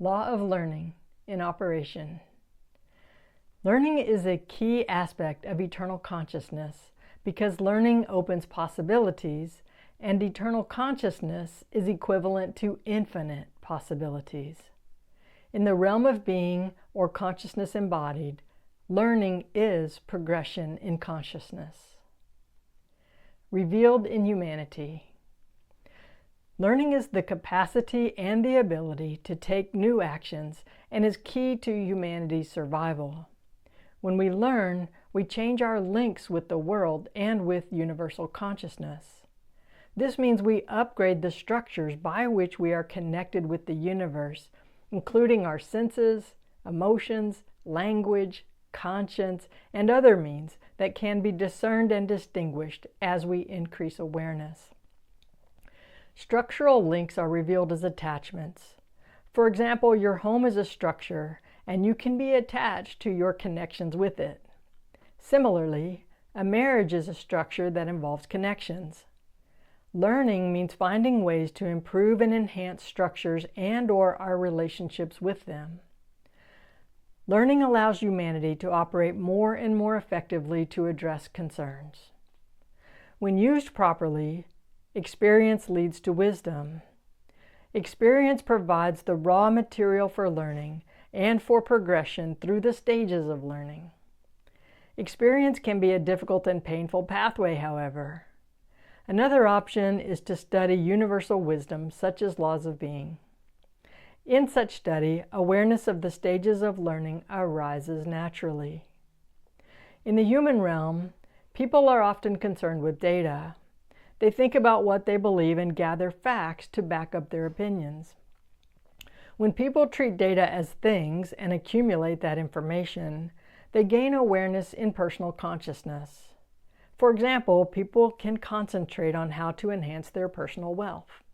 Law of learning in operation. Learning is a key aspect of eternal consciousness because learning opens possibilities, and eternal consciousness is equivalent to infinite possibilities. In the realm of being or consciousness embodied, learning is progression in consciousness. Revealed in humanity. Learning is the capacity and the ability to take new actions and is key to humanity's survival. When we learn, we change our links with the world and with universal consciousness. This means we upgrade the structures by which we are connected with the universe, including our senses, emotions, language, conscience, and other means that can be discerned and distinguished as we increase awareness. Structural links are revealed as attachments. For example, your home is a structure, and you can be attached to your connections with it. Similarly, a marriage is a structure that involves connections. Learning means finding ways to improve and enhance structures and/or our relationships with them. Learning allows humanity to operate more and more effectively to address concerns. When used properly, experience leads to wisdom. Experience provides the raw material for learning and for progression through the stages of learning. Experience can be a difficult and painful pathway, however. Another option is to study universal wisdom, such as laws of being. In such study, awareness of the stages of learning arises naturally. In the human realm, people are often concerned with data. They think about what they believe and gather facts to back up their opinions. When people treat data as things and accumulate that information, they gain awareness in personal consciousness. For example, people can concentrate on how to enhance their personal wealth.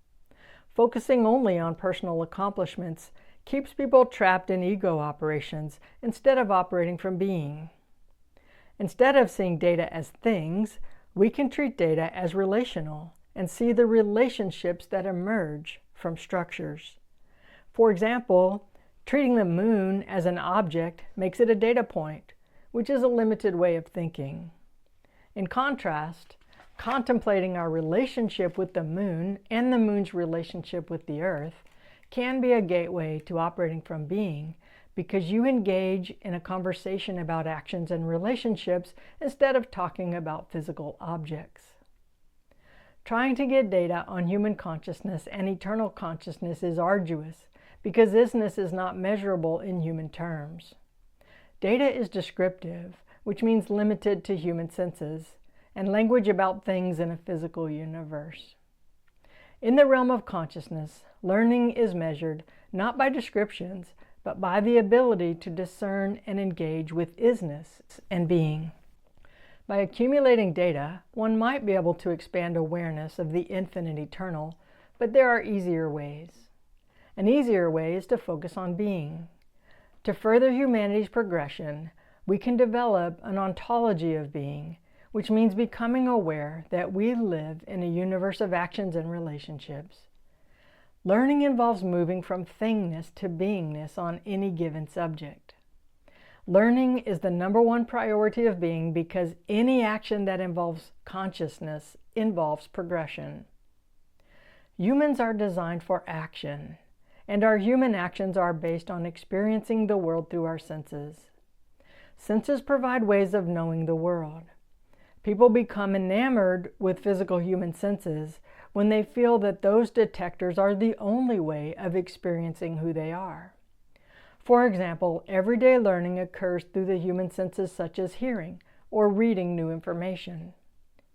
Focusing only on personal accomplishments keeps people trapped in ego operations instead of operating from being. Instead of seeing data as things, we can treat data as relational and see the relationships that emerge from structures. For example, treating the moon as an object makes it a data point, which is a limited way of thinking. In contrast, contemplating our relationship with the moon and the moon's relationship with the earth can be a gateway to operating from being, because you engage in a conversation about actions and relationships instead of talking about physical objects. Trying to get data on human consciousness and eternal consciousness is arduous because isness is not measurable in human terms. Data is descriptive, which means limited to human senses, and language about things in a physical universe. In the realm of consciousness, learning is measured not by descriptions, but by the ability to discern and engage with isness and being. By accumulating data, one might be able to expand awareness of the infinite eternal, but there are easier ways. An easier way is to focus on being. To further humanity's progression, we can develop an ontology of being, which means becoming aware that we live in a universe of actions and relationships. Learning involves moving from thingness to beingness on any given subject. Learning is the number one priority of being because any action that involves consciousness involves progression. Humans are designed for action, and our human actions are based on experiencing the world through our senses. Senses provide ways of knowing the world. People become enamored with physical human senses when they feel that those detectors are the only way of experiencing who they are. For example, everyday learning occurs through the human senses such as hearing or reading new information.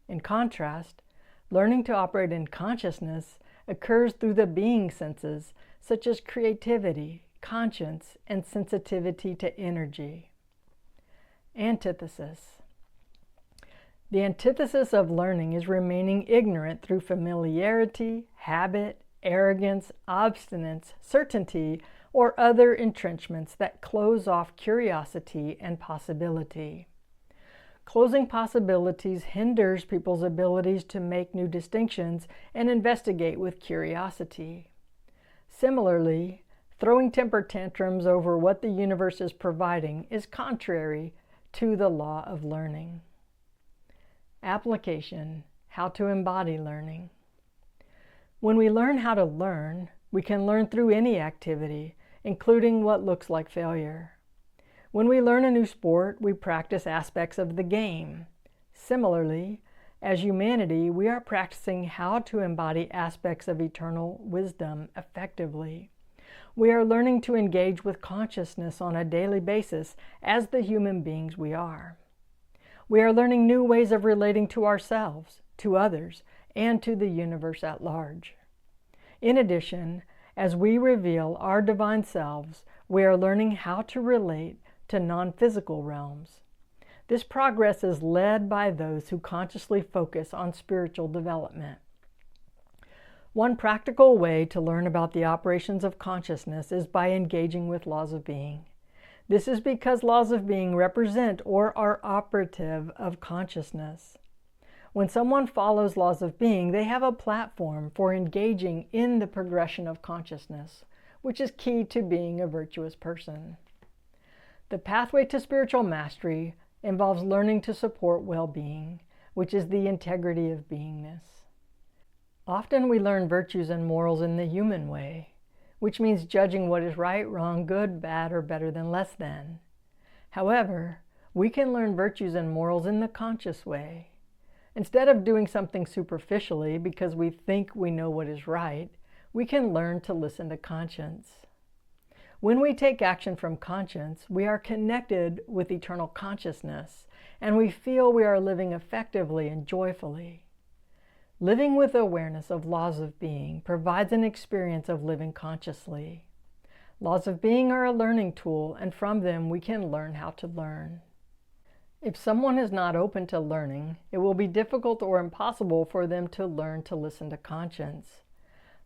In contrast, learning to operate in consciousness occurs through the being senses such as creativity, conscience, and sensitivity to energy. Antithesis. The antithesis of learning is remaining ignorant through familiarity, habit, arrogance, obstinance, certainty, or other entrenchments that close off curiosity and possibility. Closing possibilities hinders people's abilities to make new distinctions and investigate with curiosity. Similarly, Throwing temper tantrums over what the universe is providing is contrary to the law of learning. Application: how to embody learning. When we learn how to learn, we can learn through any activity, including what looks like failure. When we learn a new sport, we practice aspects of the game. Similarly, as humanity, we are practicing how to embody aspects of eternal wisdom effectively. We are learning to engage with consciousness on a daily basis as the human beings we are. We are learning new ways of relating to ourselves, to others, and to the universe at large. In addition, as we reveal our divine selves, we are learning how to relate to non-physical realms. This progress is led by those who consciously focus on spiritual development. One practical way to learn about the operations of consciousness is by engaging with laws of being. This is because laws of being represent or are operative of consciousness. When someone follows laws of being, they have a platform for engaging in the progression of consciousness, which is key to being a virtuous person. The pathway to spiritual mastery involves learning to support well-being, which is the integrity of beingness. Often we learn virtues and morals in the human way, which means judging what is right, wrong, good, bad, or better than less than. However, we can learn virtues and morals in the conscious way. Instead of doing something superficially because we think we know what is right, we can learn to listen to conscience. When we take action from conscience, we are connected with eternal consciousness, and we feel we are living effectively and joyfully. Living with awareness of laws of being provides an experience of living consciously. Laws of being are a learning tool, and from them we can learn how to learn. If someone is not open to learning, it will be difficult or impossible for them to learn to listen to conscience.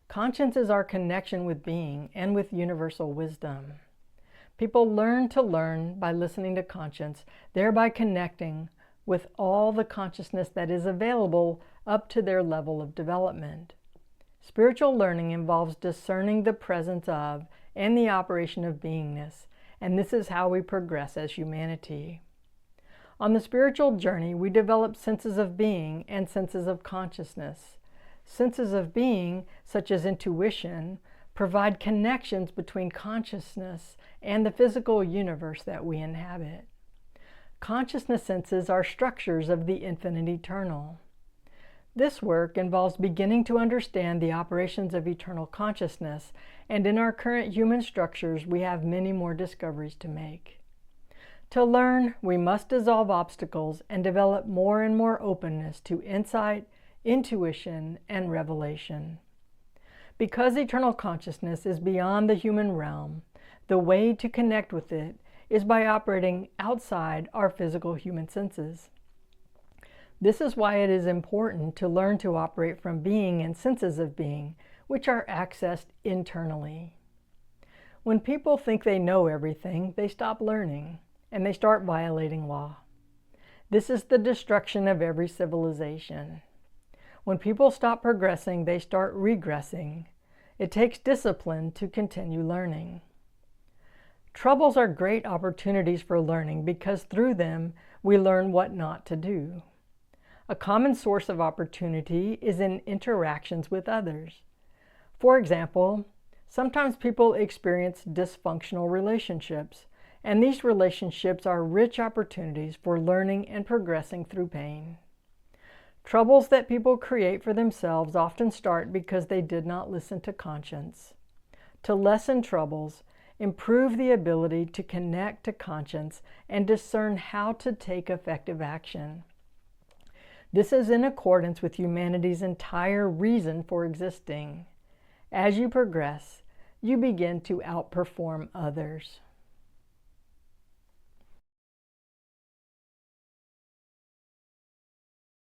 Conscience is our connection with being and with universal wisdom. People learn to learn by listening to conscience, thereby connecting with all the consciousness that is available up to their level of development. Spiritual learning involves discerning the presence of and the operation of beingness, and this is how we progress as humanity. On the spiritual journey, we develop senses of being and senses of consciousness. Senses of being, such as intuition, provide connections between consciousness and the physical universe that we inhabit. Consciousness senses are structures of the infinite eternal. This work involves beginning to understand the operations of eternal consciousness, and in our current human structures, we have many more discoveries to make. To learn, we must dissolve obstacles and develop more and more openness to insight, intuition, and revelation. Because eternal consciousness is beyond the human realm, the way to connect with it is by operating outside our physical human senses. This is why it is important to learn to operate from being and senses of being, which are accessed internally. When people think they know everything, they stop learning, and they start violating law. This is the destruction of every civilization. When people stop progressing, they start regressing. It takes discipline to continue learning. Troubles are great opportunities for learning because through them, we learn what not to do. A common source of opportunity is in interactions with others. For example, sometimes people experience dysfunctional relationships, and these relationships are rich opportunities for learning and progressing through pain. Troubles that people create for themselves often start because they did not listen to conscience. To lessen troubles, improve the ability to connect to conscience and discern how to take effective action. This is in accordance with humanity's entire reason for existing. As you progress, you begin to outperform others.